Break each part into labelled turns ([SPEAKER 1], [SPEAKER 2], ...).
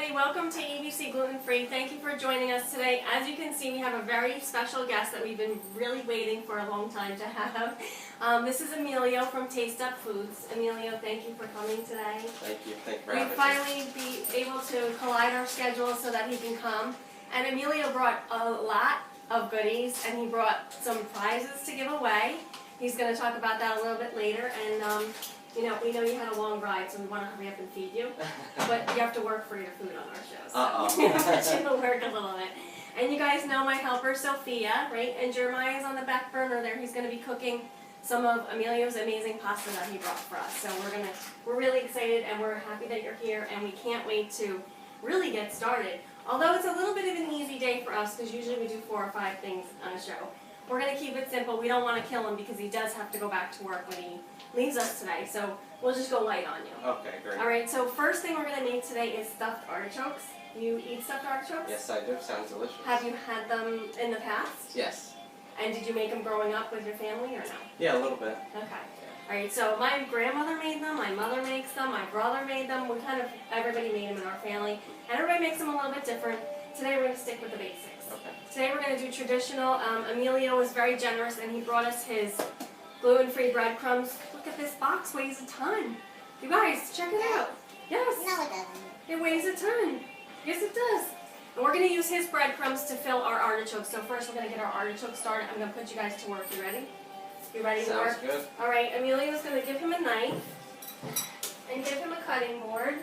[SPEAKER 1] everybody, welcome to ABC Gluten Free. Thank you for joining us today. As you can see, we have a very special guest that we've been really waiting for a long time to have. This is Emilio from Taste Up Foods. Emilio, thank you for coming today.
[SPEAKER 2] Thank you for having me.
[SPEAKER 1] We finally be able to collide our schedules so that he can come. And Emilio brought a lot of goodies, and he brought some prizes to give away. He's going to talk about that a little bit later. And you know, we know you had a long ride, so we want to hurry up and feed you. But you have to work for your food on our show, so we have to work a little bit. And you guys know my helper, Sophia, right? And Jeremiah's on the back burner there. He's going to be cooking some of Emilio's amazing pasta that he brought for us. So we're really excited, and we're happy that you're here, and we can't wait to really get started. Although it's a little bit of an easy day for us, because usually we do 4 or 5 things on a show. We're going to keep it simple. We don't want to kill him because he does have to go back to work when he leaves us today. So we'll just go light on you.
[SPEAKER 2] Okay, great.
[SPEAKER 1] All right, so first thing we're going to make today is stuffed artichokes. You eat stuffed artichokes?
[SPEAKER 2] Yes, I do. Sounds delicious.
[SPEAKER 1] Have you had them in the past?
[SPEAKER 2] Yes.
[SPEAKER 1] And did you make them growing up with your family or no?
[SPEAKER 2] Yeah, a little bit.
[SPEAKER 1] Okay. All right, so my grandmother made them, my mother makes them, my brother made them. Everybody made them in our family. And everybody makes them a little bit different. Today we're going to stick with the basics.
[SPEAKER 2] Okay.
[SPEAKER 1] Today we're going to do traditional. Emilio was very generous, and he brought us his gluten-free breadcrumbs. Look at this box, weighs a ton. You guys, check it out. Yes.
[SPEAKER 3] No, it doesn't.
[SPEAKER 1] It weighs a ton. Yes, it does. And we're going to use his breadcrumbs to fill our artichokes. So first we're going to get our artichokes started. I'm going to put you guys to work. You ready? You ready to work?
[SPEAKER 2] Sounds good.
[SPEAKER 1] All right, Emilio's going to give him a knife and give him a cutting board.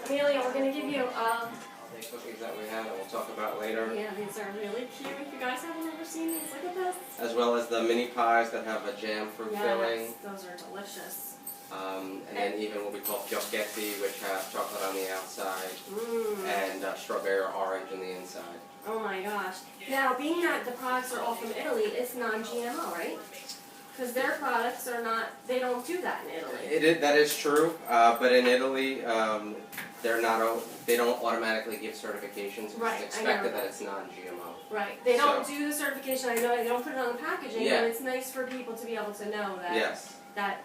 [SPEAKER 1] Emilio, we're going to give you
[SPEAKER 2] The cookies that we have that we'll talk about later.
[SPEAKER 1] yeah, these are really cute. If you guys haven't ever seen these, look at this.
[SPEAKER 2] As well as the mini pies that have a jam fruit filling.
[SPEAKER 1] Yes, those are delicious.
[SPEAKER 2] And then even what we call fiocchetti, which have chocolate on the outside and strawberry or orange on the inside.
[SPEAKER 1] Oh my gosh. Now, being that the products are all from Italy, it's non-GMO, right? Because their products are not, they don't do that in Italy.
[SPEAKER 2] That is true, but in Italy, they don't automatically give certifications.
[SPEAKER 1] Right,
[SPEAKER 2] It's
[SPEAKER 1] I know
[SPEAKER 2] expected
[SPEAKER 1] that.
[SPEAKER 2] that it's non-GMO.
[SPEAKER 1] Right. They don't do the certification. I know they don't put it on the packaging,
[SPEAKER 2] Yeah.
[SPEAKER 1] but it's nice for people to be able to know that
[SPEAKER 2] Yes.
[SPEAKER 1] that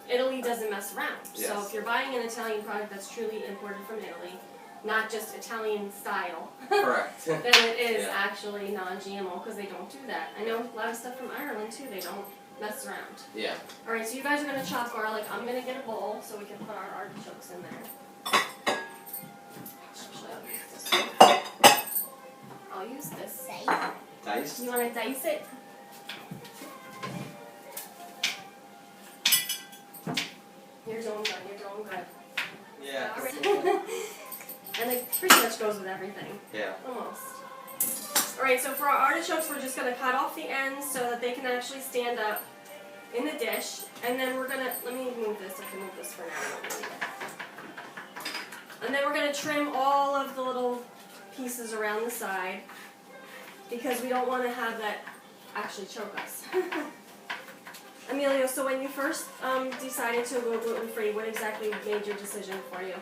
[SPEAKER 1] Italy doesn't mess around. So
[SPEAKER 2] Yes.
[SPEAKER 1] if you're buying an Italian product that's truly imported from Italy, not just Italian style,
[SPEAKER 2] Correct.
[SPEAKER 1] then it is
[SPEAKER 2] Yeah.
[SPEAKER 1] actually non-GMO because they don't do that. I know a lot of stuff from Ireland too, they don't mess around.
[SPEAKER 2] Yeah.
[SPEAKER 1] Alright, so you guys are going to chop garlic. I'm going to get a bowl so we can put our artichokes in there. Actually, I'll use this.
[SPEAKER 2] Diced?
[SPEAKER 1] You want to dice it? You're doing good, you're doing good.
[SPEAKER 2] Yeah.
[SPEAKER 1] And it pretty much goes with everything.
[SPEAKER 2] Yeah.
[SPEAKER 1] Almost. Alright, so for our artichokes, we're just going to cut off the ends so that they can actually stand up in the dish. And then we're going to, let me move this, I can move this for now. I don't need it. And then we're going to trim all of the little pieces around the side because we don't want to have that actually choke us. Emilio, so when you first decided to go gluten-free, what exactly made your decision for you?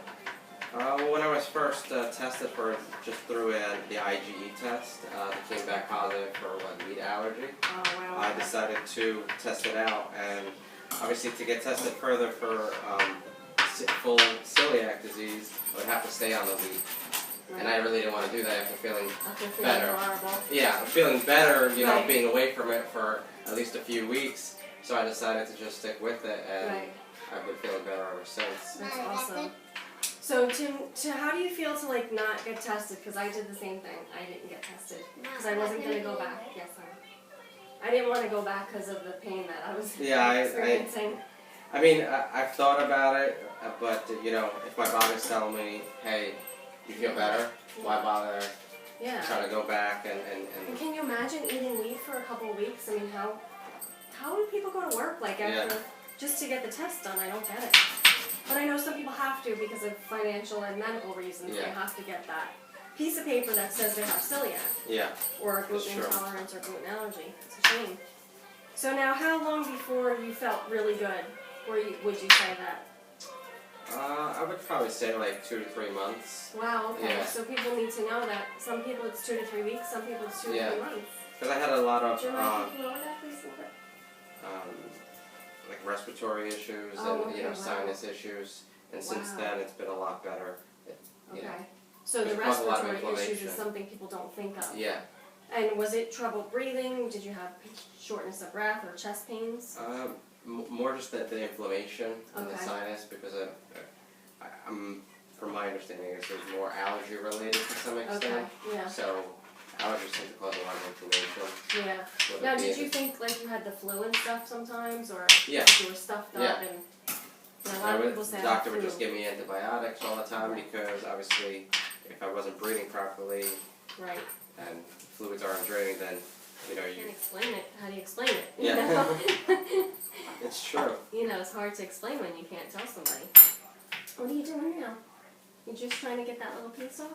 [SPEAKER 2] When I was first tested for just through the IgE test, it came back positive for wheat allergy.
[SPEAKER 1] Oh, wow.
[SPEAKER 2] I decided to test it out, and obviously to get tested further for full celiac disease, I would have to stay on the wheat. And I really didn't want to do that after feeling better.
[SPEAKER 1] Horrible.
[SPEAKER 2] Yeah, feeling better, you know,
[SPEAKER 1] Right.
[SPEAKER 2] being away from it for at least a few weeks. So I decided to just stick with it, and
[SPEAKER 1] Right.
[SPEAKER 2] I've been feeling better ever since.
[SPEAKER 1] That's awesome. So to how do you feel to like not get tested? Because I did the same thing. I didn't get tested because I wasn't going to go back. Yes, I didn't want to go back because of the pain that I was experiencing.
[SPEAKER 2] I mean, I've thought about it, but you know, if my body's telling me, hey, you feel better, why bother
[SPEAKER 1] Yeah.
[SPEAKER 2] trying to go back
[SPEAKER 1] And
[SPEAKER 2] and
[SPEAKER 1] can you imagine eating wheat for a couple of weeks? I mean, how do people go to work like after just to get the test done? I don't get it. But I know some people have to because of financial and medical reasons.
[SPEAKER 2] Yeah.
[SPEAKER 1] They have to get that piece of paper that says they have celiac
[SPEAKER 2] yeah.
[SPEAKER 1] or gluten intolerance or gluten allergy. It's a shame. So now, how long before you felt really good? Would you say that?
[SPEAKER 2] I would probably say like 2 to 3 months.
[SPEAKER 1] Wow. Okay.
[SPEAKER 2] Yeah.
[SPEAKER 1] So people need to know that some people it's 2 to 3 weeks. Some people it's 2 to 3 months.
[SPEAKER 2] Because I had a lot of
[SPEAKER 1] Do you mind taking over that, please?
[SPEAKER 2] like respiratory issues
[SPEAKER 1] Oh,
[SPEAKER 2] and
[SPEAKER 1] okay,
[SPEAKER 2] you know
[SPEAKER 1] wow.
[SPEAKER 2] sinus issues, and since
[SPEAKER 1] Wow.
[SPEAKER 2] then it's been a lot better.
[SPEAKER 1] Okay.
[SPEAKER 2] you know.
[SPEAKER 1] So the
[SPEAKER 2] Which cause a lot of
[SPEAKER 1] respiratory issues is
[SPEAKER 2] inflammation.
[SPEAKER 1] something people don't think of.
[SPEAKER 2] Yeah.
[SPEAKER 1] And was it trouble breathing? Did you have shortness of breath or chest pains?
[SPEAKER 2] More just the inflammation and the
[SPEAKER 1] Okay.
[SPEAKER 2] sinus, because I'm, from my understanding, it's more allergy related to some extent.
[SPEAKER 1] Okay, yeah.
[SPEAKER 2] So allergies tend to cause a lot of inflammation.
[SPEAKER 1] Yeah.
[SPEAKER 2] Whether
[SPEAKER 1] Now,
[SPEAKER 2] it be
[SPEAKER 1] did
[SPEAKER 2] in
[SPEAKER 1] you think like you had the flu and stuff sometimes, or
[SPEAKER 2] Yeah.
[SPEAKER 1] you were stuffed
[SPEAKER 2] Yeah.
[SPEAKER 1] up and you know, a lot of people say
[SPEAKER 2] the doctor
[SPEAKER 1] I
[SPEAKER 2] would
[SPEAKER 1] have
[SPEAKER 2] just
[SPEAKER 1] flu.
[SPEAKER 2] give me antibiotics all the time because obviously if I wasn't breathing properly
[SPEAKER 1] Right.
[SPEAKER 2] and fluids aren't draining, then you know
[SPEAKER 1] You can't
[SPEAKER 2] you.
[SPEAKER 1] explain it. How do you explain it? You
[SPEAKER 2] Yeah.
[SPEAKER 1] know?
[SPEAKER 2] It's true.
[SPEAKER 1] You know, it's hard to explain when you can't tell somebody. What are you doing now? You just trying to get that little piece off?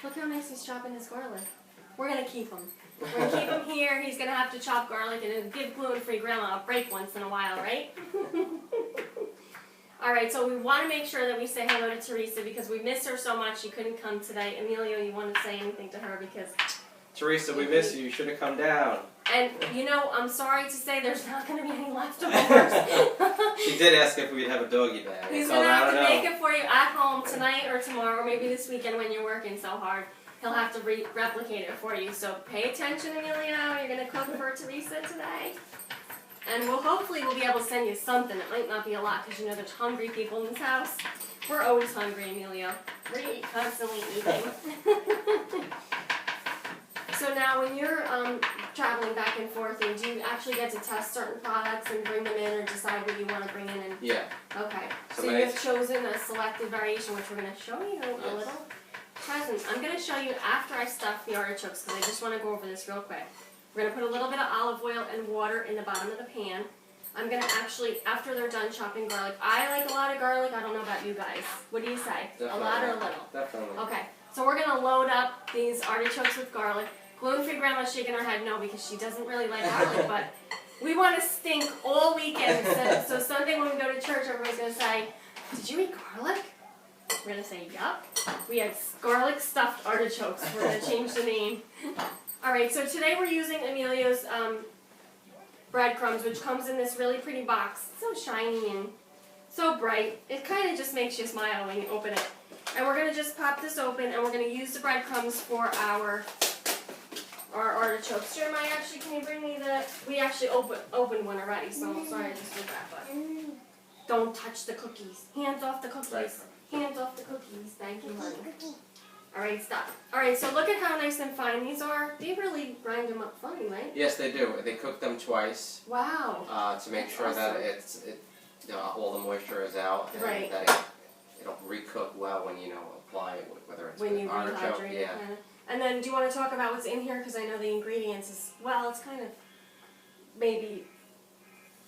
[SPEAKER 1] Look how nice he's chopping his garlic. We're gonna keep him. We're gonna keep him here. He's gonna have to chop garlic and give gluten-free grandma a break once in a while, right? All right, so we want to make sure that we say hello to Teresa because we miss her so much. She couldn't come today. Emilio, you want to say anything to her because...
[SPEAKER 2] Teresa, we miss you. You should have come down.
[SPEAKER 1] And, you know, I'm sorry to say there's not going to be any leftovers.
[SPEAKER 2] She did ask if we'd have a doggy bag.
[SPEAKER 1] He's
[SPEAKER 2] So
[SPEAKER 1] going to
[SPEAKER 2] I
[SPEAKER 1] have
[SPEAKER 2] don't
[SPEAKER 1] to
[SPEAKER 2] know.
[SPEAKER 1] make it for you at home tonight or tomorrow or maybe this weekend when you're working so hard. He'll have to replicate it for you. So pay attention, Emilio. You're going to cook for Teresa today. And hopefully we'll be able to send you something. It might not be a lot because you know there's hungry people in this house. We're always hungry, Emilio. We're constantly eating. So now when you're traveling back and forth, and do you actually get to test certain products and bring them in or decide what you want to bring in? And
[SPEAKER 2] Yeah.
[SPEAKER 1] okay.
[SPEAKER 2] So
[SPEAKER 1] So
[SPEAKER 2] my
[SPEAKER 1] you have
[SPEAKER 2] next-
[SPEAKER 1] chosen a selected variation, which we're going to show you a
[SPEAKER 2] Yes.
[SPEAKER 1] little present. I'm going to show you after I stuff the artichokes because I just want to go over this real quick. We're going to put a little bit of olive oil and water in the bottom of the pan. I'm going to actually, after they're done chopping garlic, I like a lot of garlic. I don't know about you guys. What do you say?
[SPEAKER 2] Definitely.
[SPEAKER 1] A lot or a little?
[SPEAKER 2] Definitely.
[SPEAKER 1] Okay, so we're going to load up these artichokes with garlic. Gluten-free grandma's shaking her head no because she doesn't really like garlic, but we want to stink all weekend. So Sunday when we go to church, everybody's going to say, did you eat garlic? We're going to say, yup. We had garlic stuffed artichokes. We're going to change the name. All right, so today we're using Emilio's breadcrumbs, which comes in this really pretty box. It's so shiny and so bright. It kind of just makes you smile when you open it. And we're going to just pop this open, and we're going to use the breadcrumbs for our artichokes. Jeremiah, actually, can you bring me the... We actually opened one already, so I'm sorry I just did that, but... Don't touch the cookies. Hands off the cookies.
[SPEAKER 2] Right.
[SPEAKER 1] Hands off the cookies. Thank you, honey. Alright, stop. Alright, so look at how nice and fine these are. They really grind them up funny, right?
[SPEAKER 2] Yes, they do. They cook them twice
[SPEAKER 1] Wow.
[SPEAKER 2] to make
[SPEAKER 1] That's
[SPEAKER 2] sure that
[SPEAKER 1] awesome.
[SPEAKER 2] you know, all the moisture is out and
[SPEAKER 1] Right.
[SPEAKER 2] that it'll recook well when you apply it, whether it's
[SPEAKER 1] When you
[SPEAKER 2] artichoke.
[SPEAKER 1] rehydrate it,
[SPEAKER 2] Yeah.
[SPEAKER 1] kind of. And then, do you want to talk about what's in here? Because I know the ingredients is, well, it's kind of, maybe,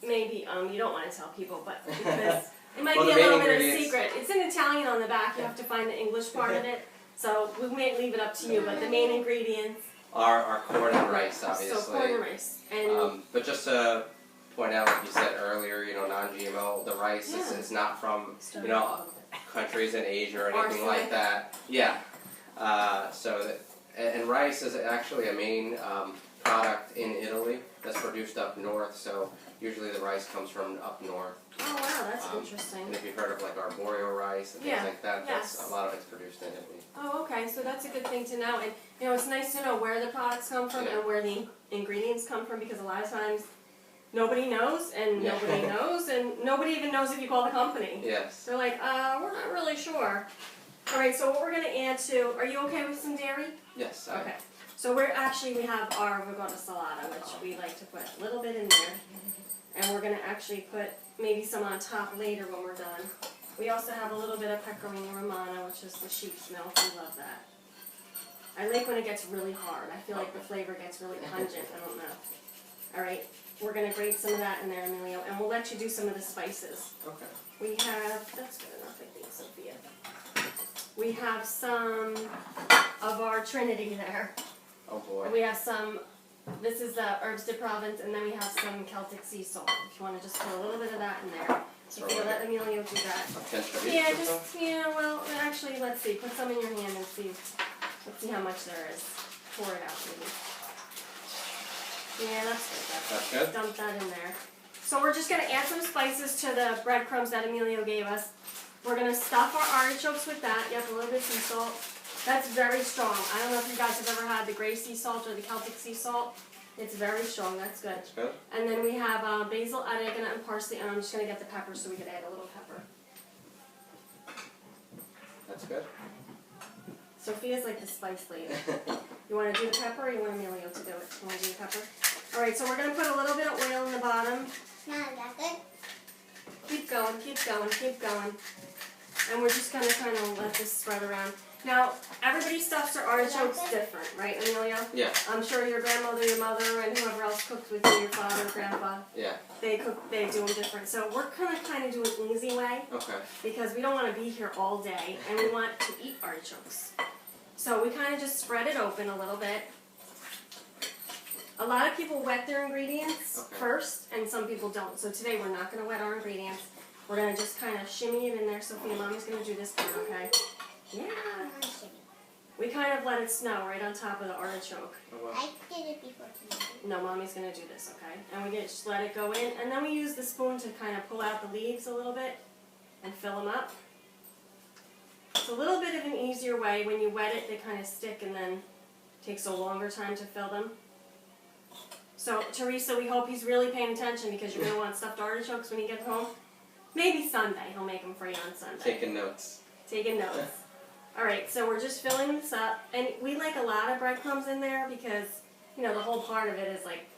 [SPEAKER 1] you don't want to tell people, but because it might
[SPEAKER 2] Well,
[SPEAKER 1] be
[SPEAKER 2] the
[SPEAKER 1] a
[SPEAKER 2] main
[SPEAKER 1] little bit of a
[SPEAKER 2] ingredients-
[SPEAKER 1] secret. It's in Italian on the back. You have to find the English part of it. So we may leave it up to you, but the main ingredients.
[SPEAKER 2] Our corn and rice, obviously.
[SPEAKER 1] So corn and rice. And
[SPEAKER 2] But just to point out, like you said earlier, non-GMO, the rice
[SPEAKER 1] Yeah.
[SPEAKER 2] is not from,
[SPEAKER 1] Start
[SPEAKER 2] you know,
[SPEAKER 1] a little bit.
[SPEAKER 2] countries in Asia or anything
[SPEAKER 1] Arsenic.
[SPEAKER 2] like that. Yeah. And rice is actually a main product in Italy that's produced up north, so usually the rice comes from up north.
[SPEAKER 1] Oh wow, that's
[SPEAKER 2] And
[SPEAKER 1] interesting.
[SPEAKER 2] if you've heard of like arboreal rice and things
[SPEAKER 1] Yeah.
[SPEAKER 2] like that,
[SPEAKER 1] Yes.
[SPEAKER 2] that's a lot of it's produced in Italy.
[SPEAKER 1] Oh, okay. So that's a good thing to know. And you know, it's nice to know where the products come from
[SPEAKER 2] Yeah.
[SPEAKER 1] and where the ingredients come from because a lot of times nobody knows and
[SPEAKER 2] Yeah.
[SPEAKER 1] nobody knows and nobody even knows if you call the company.
[SPEAKER 2] Yes.
[SPEAKER 1] They're like, we're not really sure. All right. So what we're gonna add to? Are you okay with some dairy?
[SPEAKER 2] Yes.
[SPEAKER 1] Okay. So we have our ricotta salata, which we like to put a little bit in there, and we're gonna actually put maybe some on top later when we're done. We also have a little bit of pecorino romano, which is the sheep's milk. We love that. I like when it gets really hard. I feel like the flavor gets really pungent. I don't know. All right, we're gonna grate some of that in there, Emilio, and we'll let you do some of the spices.
[SPEAKER 2] Okay.
[SPEAKER 1] We have, that's good enough, I think, Sophia. We have some of our Trinity there.
[SPEAKER 2] Oh boy.
[SPEAKER 1] We have some, this is the herbs de Provence, and then we have some Celtic sea salt. If you want to just put a little bit of that in there.
[SPEAKER 2] So
[SPEAKER 1] If you let Emilio do that.
[SPEAKER 2] a pinch of each
[SPEAKER 1] Yeah,
[SPEAKER 2] or so?
[SPEAKER 1] well, actually, let's see. Put some in your hand and see. Let's see how much there is. Pour it out, maybe. Yeah, that's good.
[SPEAKER 2] That's good?
[SPEAKER 1] Dump that in there. So we're just going to add some spices to the breadcrumbs that Emilio gave us. We're going to stuff our artichokes with that. Yep, a little bit of sea salt. That's very strong. I don't know if you guys have ever had the gray sea salt or the Celtic sea salt. It's very strong. That's good.
[SPEAKER 2] That's good.
[SPEAKER 1] And then we have basil, oregano, and parsley, and I'm just going to get the pepper so we can add a little pepper.
[SPEAKER 2] That's good.
[SPEAKER 1] Sophia's like the spice lady. You want to do the pepper or you want Emilio to do it? You want to do the pepper? Alright, so we're going to put a little bit of oil in the bottom.
[SPEAKER 3] Not that good.
[SPEAKER 1] Keep going, keep going, keep going. And we're just going to kind of let this spread around. Now, everybody stuffs their artichokes different, right, Emilio?
[SPEAKER 2] Yeah.
[SPEAKER 1] I'm sure your grandmother, your mother, and whoever else cooked with you, your father, grandpa,
[SPEAKER 2] Yeah.
[SPEAKER 1] they do them different. So we're going to kind of do an easy way
[SPEAKER 2] Okay.
[SPEAKER 1] because we don't want to be here all day and we want to eat artichokes. So we kind of just spread it open a little bit. A lot of people wet their ingredients first, and some people don't. So today we're not going to wet our ingredients. We're going to just kind of shimmy it in there. Sophia, Mommy's going to do this part, okay? Yeah. We kind of let it snow right on top of the artichoke.
[SPEAKER 2] Oh, wow.
[SPEAKER 3] I did it before tonight.
[SPEAKER 1] No, Mommy's going to do this, okay? And we just let it go in, and then we use the spoon to kind of pull out the leaves a little bit and fill them up. It's a little bit of an easier way. When you wet it, they kind of stick and then it takes a longer time to fill them. So, Teresa, we hope he's really paying attention because you're going to want stuffed artichokes when he gets home. Maybe Sunday. He'll make them for you on Sunday.
[SPEAKER 2] Taking notes.
[SPEAKER 1] Taking notes. Alright, so we're just filling this up. And we like a lot of breadcrumbs in there because, you know, the whole part of it is like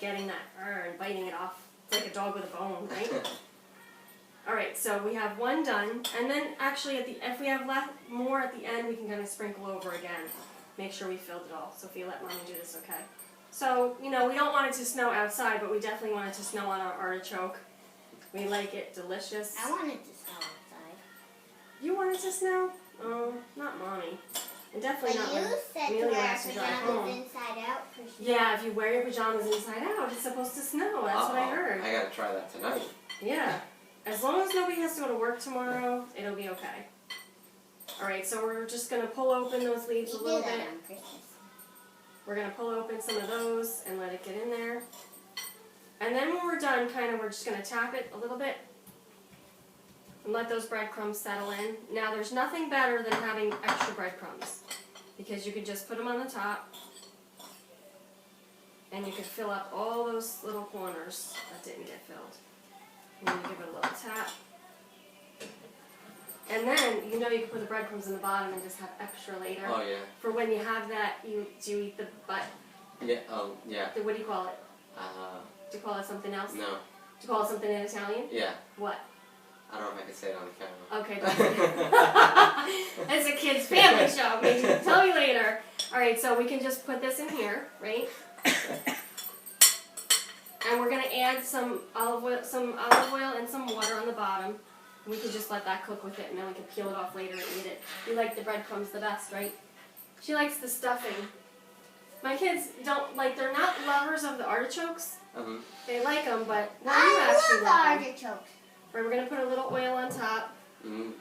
[SPEAKER 1] getting that and biting it off. It's like a dog with a bone, right? Alright, so we have one done. And then actually, if we have left more at the end, we can kind of sprinkle over again. Make sure we filled it all. Sophia, let Mommy do this, okay? So, you know, we don't want it to snow outside, but we definitely want it to snow on our artichoke. We like it delicious.
[SPEAKER 3] I wanted to snow outside.
[SPEAKER 1] You want it to snow? Oh, not Mommy. And definitely
[SPEAKER 3] But
[SPEAKER 1] not
[SPEAKER 3] you
[SPEAKER 1] when
[SPEAKER 3] said to
[SPEAKER 1] Amelia
[SPEAKER 3] wear
[SPEAKER 1] has to drive
[SPEAKER 3] pajamas
[SPEAKER 1] home.
[SPEAKER 3] inside out for snow.
[SPEAKER 1] Yeah, if you wear your pajamas inside out, it's supposed to snow. That's what I heard.
[SPEAKER 2] I gotta try that tonight.
[SPEAKER 1] Yeah. As long as nobody has to go to work tomorrow, it'll be okay. Alright, so we're just going to pull open those leaves a
[SPEAKER 3] We
[SPEAKER 1] little
[SPEAKER 3] do that
[SPEAKER 1] bit.
[SPEAKER 3] on Christmas.
[SPEAKER 1] We're going to pull open some of those and let it get in there. And then when we're done, we're just going to tap it a little bit and let those breadcrumbs settle in. Now, there's nothing better than having extra breadcrumbs because you could just put them on the top and you could fill up all those little corners that didn't get filled. And then you give it a little tap. And then, you know, you can put the breadcrumbs in the bottom and just have extra later.
[SPEAKER 2] Oh, yeah.
[SPEAKER 1] For when you have that, do you eat the butt?
[SPEAKER 2] Yeah, yeah.
[SPEAKER 1] What do you call it? Do you call it something else?
[SPEAKER 2] No.
[SPEAKER 1] Do you call it something in Italian?
[SPEAKER 2] Yeah.
[SPEAKER 1] What?
[SPEAKER 2] I don't know if I can say it on the camera.
[SPEAKER 1] Okay, it's a kid's family show. Maybe tell me later. Alright, so we can just put this in here, right? And we're going to add some olive oil and some water on the bottom. We can just let that cook with it, and then we can peel it off later and eat it. You like the breadcrumbs the best, right? She likes the stuffing. My kids don't they're not lovers of the artichokes. They like them, but you actually
[SPEAKER 3] I love
[SPEAKER 1] love
[SPEAKER 3] the
[SPEAKER 1] them.
[SPEAKER 3] artichokes.
[SPEAKER 1] Right, we're going to put a little oil on top.
[SPEAKER 2] Mm.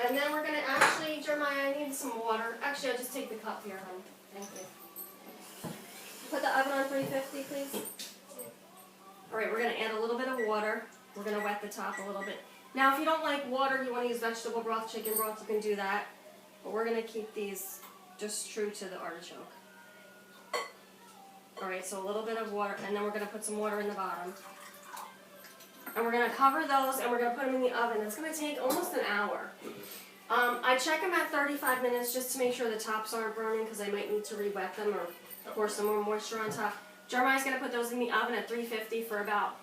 [SPEAKER 1] And then we're going to actually, Jeremiah, I need some water. Actually, I'll just take the cup here, hon. Thank you. Put the oven on 350, please. Alright, we're going to add a little bit of water. We're going to wet the top a little bit. Now, if you don't like water, you want to use vegetable broth, chicken broth, you can do that. But we're going to keep these just true to the artichoke. Alright, so a little bit of water, and then we're going to put some water in the bottom. And we're going to cover those, and we're going to put them in the oven. It's going to take almost an hour. I check them at 35 minutes just to make sure the tops aren't burning, because I might need to re-wet them or pour some more moisture on top. Jeremiah's going to put those in the oven at 350 for about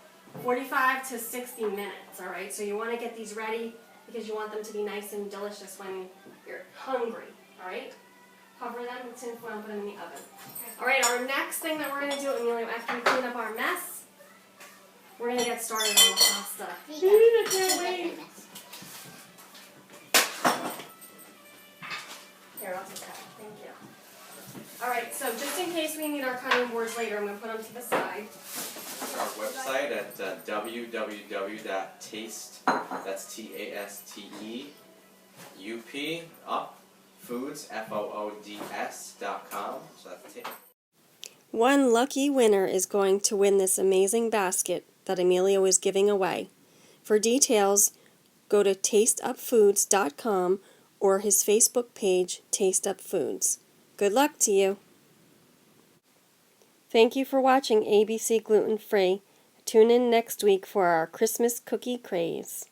[SPEAKER 1] 45 to 60 minutes, alright? So you want to get these ready because you want them to be nice and delicious when you're hungry, alright? Cover them with tin foil and put them in the oven. Alright, our next thing that we're going to do, Emilio, after we clean up our mess, we're going to get started on the pasta. I can't wait. Here, I'll take that. Thank you. Alright, so just in case we need our cutting boards later, I'm going to put them to the side.
[SPEAKER 2] Our website at www.taste, that's TASTE, UP, up, foods, FOODS.com. So that's taste.
[SPEAKER 1] One lucky winner is going to win this amazing basket that Emilio is giving away. For details, go to tasteupfoods.com or his Facebook page, Taste Up Foods. Good luck to you! Thank you for watching ABC Gluten Free. Tune in next week for our Christmas cookie craze.